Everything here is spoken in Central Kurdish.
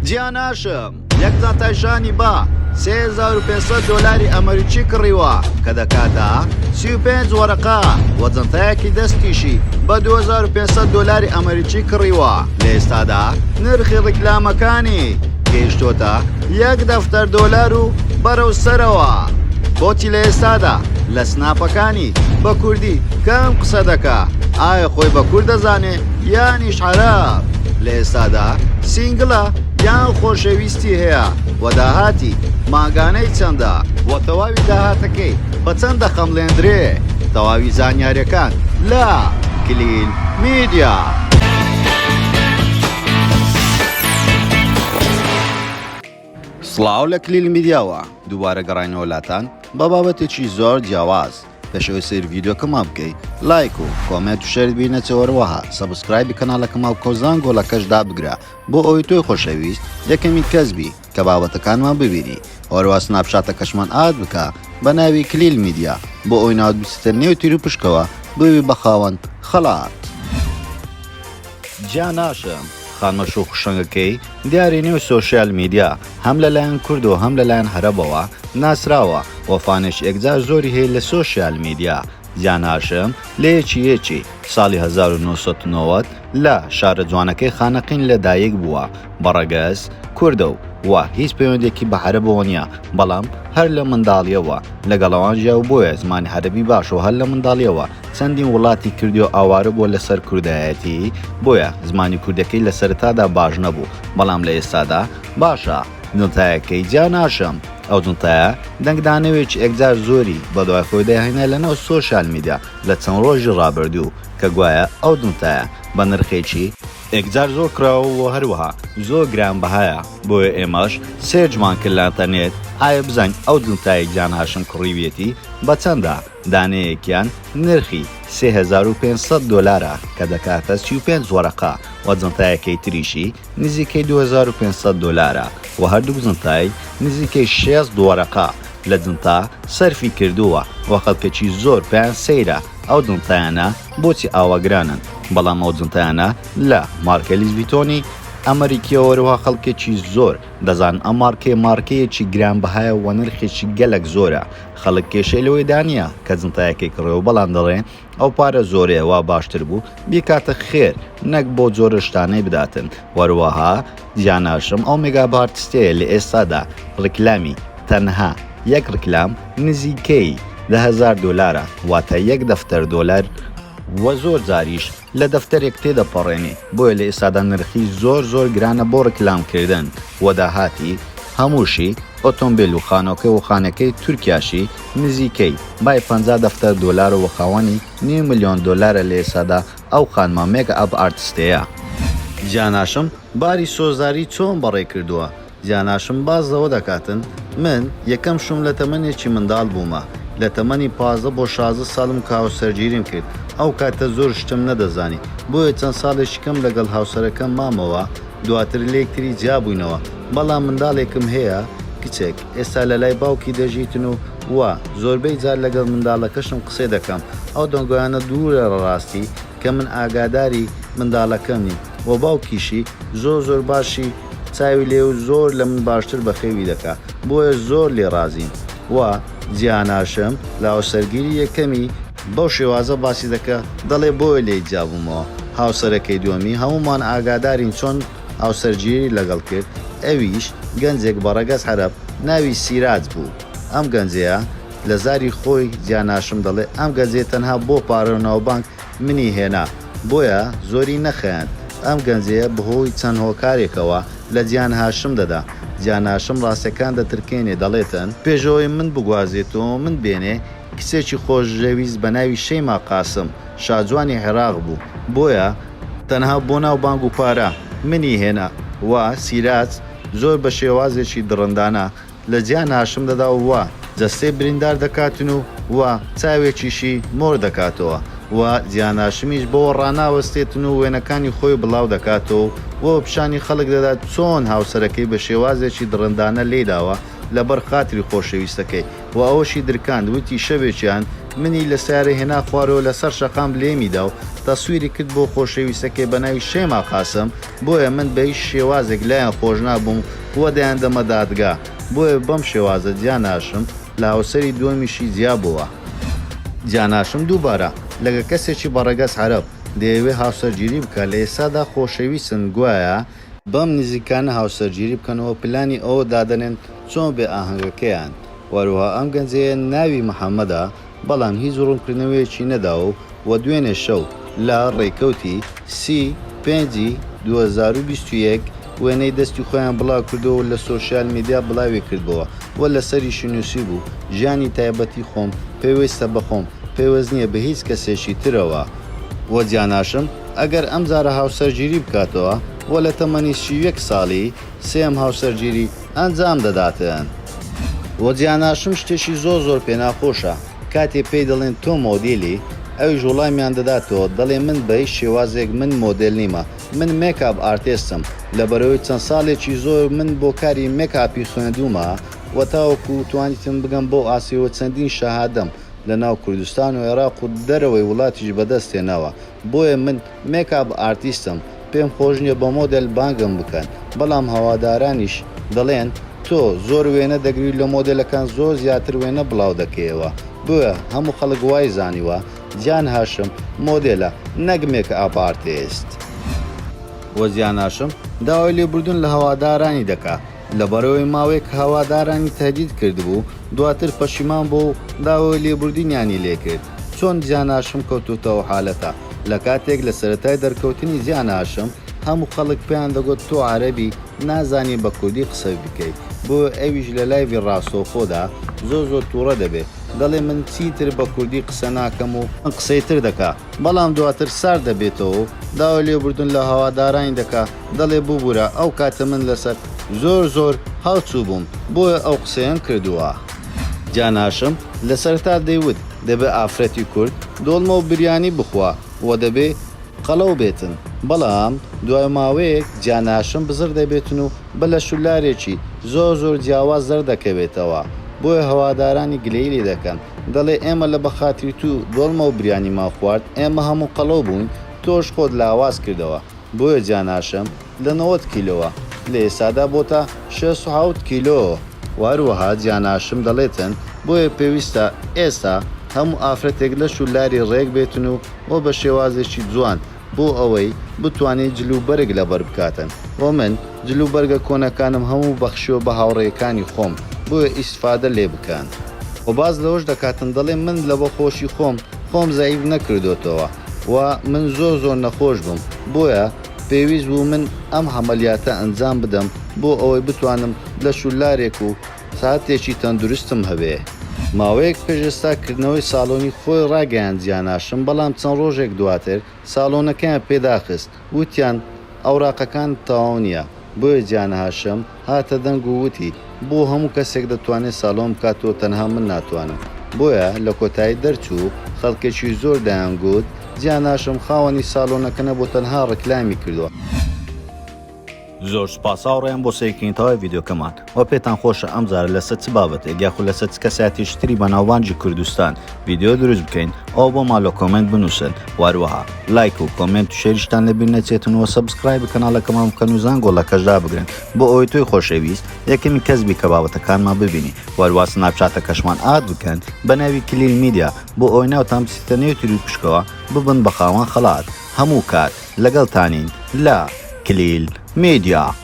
جیان هاشم یەک زانتایشانی با $3,500 ئەمریکی کڕیوە کە دەکاتە 35 وەرەقە وەجنتەیەکی دەستیشی بە $2,500 ئەمریکی کڕیوە. لە ئێستادا نرخی ڕیکلامەکانی گەیشتۆتە $1 دەفتەر و بەرەو سەرەوە. بۆچی لە ئێستادا لە سناپەکانی بە کوردی کەم قسە دەکا؟ ئایا خۆی بە کورد دەزانێ یانیش عەرەب؟ لە ئێستادا سینگڵە یان خۆشەویستی هەیە و داهاتی ماگانەی چەندە و تەواوی داهاتەکەی بە چەندە خەمڵێندرێ؟ تەواوی زانیاریەکان لە کلیل میدیا. سڵاو لە کلیل میدیاوە دووبارە گەڕاینەوە لاتان بە بابەتێکی زۆر جیاواز. پێشەوەی سیر ڤیدیۆکەمان بکەیت لایک و کۆمنت و شێر بینەتەوەروەها سەبسکرایبی کەناڵەکەمان کۆزان گۆڵەکەشدا بگرە بۆ ئەوەی تۆی خۆشەویست یەکەمی کەسبی کە بابەتەکانمان ببینی. ئەوەروە سناپشاتەکەشمان ئاد بکە بە ناوی کلیل میدیا بۆ ئەوی ناوت بستە نێو تیر و پشکەوە بوی بە خاوەن خەڵات. جیان هاشم خانمەش و خوشەنگەکەی دیاری نێو سۆشیال میدیا هەم لەلایەن کورد و هەم لەلایەن عەرەبەوە ناسراوە و فانش ئێکجار زۆری هەیە لە سۆشیال میدیا. جیان هاشم لە یەکی ساڵی 1990 لە شارە جوانەکەی خانەقین لەدایک بووە بەڕەگەز کوردە و هیچ پەیوەندێکی بە عەرەبەوە نییە، بەڵام هەر لە منداڵیەوە لەگەڵەوان ژیا و بۆیە زمانی عەرەبی باش و هەر لە منداڵیەوە چەندین وڵاتی کردی و ئاوارە بووە لەسەر کوردایەتی، بۆیە زمانی کوردەکەی لە سەرەتادا باش نەبوو، بەڵام لە ئێستادا باشە. جنتایەکەی جیان هاشم ئەو جنتایە دەنگدانەوێکی ئێکجار زۆری بەدوای خۆی دەهێنا لەناو سۆشیال میدیا لە چەند ڕۆژی ڕابردوو کە گوایە ئەو جنتایە بە نرخێکی ئێکجار زۆر کراوە و هەروەها زۆر گرانبەهایە. بۆیە ئێمەش سێرجمان کرد لە ئینتەرنێت ئایا بزانین ئەو جنتای جیان هاشم کڕیوێتی بە چەندە؟ دانەیەکیان نرخی $3,500 کە دەکاتە 35 وەرەقە و جنتایەکەی تریشی نزیکەی $2,500 و هەردوو جنتای نزیکەی 6 وەرەقە لە جنتا سەرفی کردووە و خەڵکێکی زۆر پێیان سەیرە ئەو جنتایانە بۆچی ئاواگرانن، بەڵام ئەو جنتایانە لە مارکە لیز ڤیتۆنی ئەمریکیەوەروها خەڵکێکی زۆر دەزان ئەم مارکەیەکی گرانبەهایە و نرخێکی گەلک زۆرە. خەڵک کێشەی لەوەی دانیە کە جنتایەکەی کڕێەوە، بەڵام دەڵێن ئەو پارە زۆرەیە وا باشتر بوو بیکاتە خێر نەک بۆ جۆرە شتانەی بداتن. وەروەها جیان هاشم ئەو مێگابارتستەیە لە ئێستادا ڕیکلامی تەنها یەک ڕیکلام نزیکەی $10,000 واتە $1 دەفتەر و زۆر جاریش لە دەفتەرێک تێدەپەڕێنێ. بۆیە لە ئێستادا نرخی زۆر گرانە بۆ ڕیکلامکردن و داهاتی هەمووشی ئۆتۆمبیل و خانۆکە و خانەکەی تورکیاشی نزیکەی بای $50 دەفتەر و خاوەنی $500,000 لە ئێستادا ئەو خانمە مێگا ئەپ ئارتستەیە. جیان هاشم باری سۆزاری چۆن بەڕێ کردووە؟ جیان هاشم بازەوە دەکاتن من یەکەم شوم لە تەمەنێکی منداڵ بوومە، لە تەمەنی 15 بۆ 16 ساڵم کاوسەرگیریم کرد. ئەو کاتە زۆر شتم نەدەزانی، بۆیە چەند ساڵێکی کەم لەگەڵ هاوسەرەکەم مامەوە، دواتر لێکتری جیابووینەوە. بەڵام منداڵێکم هەیە کچێک، ئێستا لە لای باوکی دەژیتن و زۆربەی جار لەگەڵ منداڵەکەشم قسەی دەکەم. ئەو دەنگۆیانە دوورە ڕاستی کە من ئاگاداری منداڵەکەمی و باوکیشی زۆر باشی چاوی لێ و زۆر لە من باشتر بەخێوی دەکات، بۆیە زۆر لێ ڕازیم. جیان هاشم لە هاوسەرگیری یەکەمی بەو شێوازە باسی دەکە، دەڵێ بۆیە لێ جیابوومەوە. هاوسەرەکەی دووەمی هەمومان ئاگادارین چۆن هاوسەرگیری لەگەڵ کرد، ئەویش گەنجێک بەڕەگەز عەرەب ناوی سیراج بوو. ئەم گەنجەیە لە زاری خۆی جیان هاشم دەڵێ ئەم گەنجێ تەنها بۆ پارە و ناوبانک منی هێنا، بۆیە زۆری نەخەیان. ئەم گەنجەیە بەهۆی چەند هۆکارێکەوە لە جیان هاشم دەدا. جیان هاشم ڕاستەکان دەترکێنێ، دەڵێتن پێشەوەی من بگوازێتەوە من بێنێ کچێکی خۆشەویست بە ناوی شەیما قاسم شاجوانی عێراق بوو، بۆیە تەنها بۆ ناو بانگ و پارە منی هێنا. سیراج زۆر بە شێوازێکی دڕندانە لە جیان هاشم دەدا و جەستەی بریندار دەکاتن و چاوێکیشی مۆر دەکاتەوە جیان هاشمیش بۆ ڕاناوەستێتن و وێنەکانی خۆی بڵاو دەکاتەوە و پیشانی خەڵک دەدات چۆن هاوسەرەکەی بە شێوازێکی دڕندانە لێداوە لەبەر خاتری خۆشەویستەکەی و ئەوەشی درکاند وتی شەوێکیان منی لە سیارە هێنا خوارەوە لەسەر شەقام لێمیدا و تەسویری کرد بۆ خۆشەویستەکەی بە ناوی شێما قاسم بۆیە من بە هیچ شێوازێک لایەن خۆش نابووم وە دەیان دەمە دادگا بۆیە بەم شێوازە گیان هاشم لە هاوسەری دووەمیشی جیا بووە. گیان هاشم دووبارە لەگە کەسێکی بەڕێگەز عەرەب دەیەوێ هاوسەرگیری بکە لە ئێستادا خۆشەویستن گوایە بەم نزیکانە هاوسەرگیری بکەنەوە پلانی ئەوە دادەنێن چۆن بێ ئاهەنگەکەیان. وەروها ئەم گەنجەیە ناوی محەممەدە بەڵام هیچ ڕوونکردنەوەیەکی نەداوە و دوێنێ شەو لە ڕێکەوتی سی 5 2021 وێنەی دەستی خۆیان بڵاو کردەوە لە سۆشیال میدیا بڵاوی کردبەوە و لەسەریشی نووسی بوو ژیانی تایبەتی خۆم پێویستە بەخۆم پێوەست نییە بە هیچ کەسێکی ترەوە وە گیان هاشم ئەگەر ئەم جارە هاوسەرگیری بکاتەوە وە لە تەمەنی 1 ساڵی سێم هاوسەرگیری ئەنجام دەداتن. وە گیان هاشم شتێکی زۆر پێ ناخۆشە کاتێ پێی دەڵێن تۆ مۆدیلی ئەوی ژوڵامیان دەداتەوە دەڵێ من بە هیچ شێوازێک من مۆدل نیمە من مێکاپ ئارتێستم لەبەرەوەی چەند ساڵێکی زۆر من بۆ کاری مێکاپی خوێندومە و تاوەکو توانیتم بگەم بۆ ئاسیەوە چەندین شەهادەم لە ناو کوردستان و عێراق و دەرەوەی وڵاتیش بەدەستێنەوە بۆیە من مێکاپ ئارتیستم پێم خۆش نییە بە مۆدل بانگم بکەن بەڵام هەوادارانیش دەڵێن تۆ زۆر وێنە دەگری لە مۆدلەکان زۆر زیاتر وێنە بڵاو دەکەیەوە بووە هەموو خەڵک وای زانیوە گیان هاشم مۆدێلە نەگمێکە ئاپارتێست. وە گیان هاشم داوای لێبوردن لە هەوادارانی دەکا لەبەرەوەی ماوەیەک هەوادارانی تهدید کردبوو دواتر پەشیمان بۆ داوای لێبوردنیانی لێکرد. چۆن گیان هاشم کەوتوتەوە حالەتە لە کاتێک لە سەرەتای دەرکەوتنی گیان هاشم هەموو خەڵک پێیان دەگوت تۆ عەرەبی نازانی بە کوردی قسە بکەیت بۆ ئەویش لە لایڤی ڕاستەوخۆدا زۆر تووڕە دەبێت دەڵێ من چیتر بە کوردی قسە ناکەم و من قسەی تر دەکا بەڵام دواتر سار دەبێتەوە داوای لێبوردن لە هەوادارانی دەکا دەڵێ ببوورە ئەو کاتە من لەسەر زۆر هەڵچوو بووم بۆیە ئەو قسەیان کردووە. گیان هاشم لە سەرتا دەیوت دەبێ ئافرەتی کورد دۆڵمە و بریانی بخوا و دەبێ قەڵەو بێتن بەڵام دوای ماوەیەک گیان هاشم بزر دەبێتن و بە لە شولارێکی زۆر جیاواز زەر دەکەوێتەوە بۆیە هەوادارانی گلەی لێ دەکەن دەڵێ ئێمە لە بەخاتری تو دۆڵمە و بریانی ما خوارد ئێمە هەموو قەڵەو بووین تۆش خۆت لاواز کردەوە بۆیە گیان هاشم لە 90 کیلۆوە لە ئێستادا بۆتە 6 کیلۆ. واروەها گیان هاشم دەڵێتن بۆیە پێویستە ئێستا هەموو ئافرەتێک لە شولاری ڕێک بێتن و بە شێوازێکی جوان بۆ ئەوەی بتوانێت جلوبەرگ لەبەر بکاتن و من جلوبەرگە کۆنەکانم هەموو بەخشیەوە بە هاوڕێیەکانی خۆم بۆیە ئیسفادە لێ بکەن و باز لەوەش دەکاتن دەڵێ من لە بە خۆشی خۆم زەعیف نەکردوتەوە و من زۆر نەخۆش بووم بۆیە پێویست بوو من ئەم عەمەلیاتە ئەنجام بدەم بۆ ئەوەی بتوانم لە شولارێک و ساتێکی تەندروستم هەبێ. ماوەیەک پێشێستاکردنەوەی ساڵۆنی خۆی ڕاگەیان گیان هاشم بەڵام چەند ڕۆژێک دواتر ساڵۆنەکەیان پێداخست وتیان ئەوراقەکان تەواو نییە بۆیە گیان هاشم هاتە دەنگ و وتی بۆ هەموو کەسێک دەتوانێت ساڵۆن بکاتەوە تەنها من ناتوانم بۆیە لە کۆتایی دەرچوو خەڵکێکی زۆر دەیانگوت گیان هاشم خاوەنی ساڵۆنەکە نەبوو تەنها ڕکلامی کردووە. زۆر سپاس هاوڕێیان بۆ سەیرکردنەوەی ڤیدیۆکەمان و پێتان خۆشە ئەم جارە لەسەر چ بابەتێک یاخود لەسەر چ کەسایەتێکی تری بە ناوبانگی کوردستان ڤیدیۆ دروست بکەین ئەو بۆمان لە کۆمنت بنووسن واروەها لایک و کۆمنت و شێریشتان لەبیر نەچێتن و سەبسکرایب کەناڵەکەمان بکەن و زانگۆڵەکەشدا بگرن بۆ ئەوەی تۆی خۆشەویست یەکەمی کەسبی کە بابەتەکانمان ببینی واروها سناپچاتەکەشمان ئاد بکەن بە ناوی کلیل میدیا بۆ ئەوەی ناوتان بچیتە نێو تری و پشکەوە ببن بە خاوەن خەڵات هەموو کات لەگەڵتانین لە کلیل میدیا.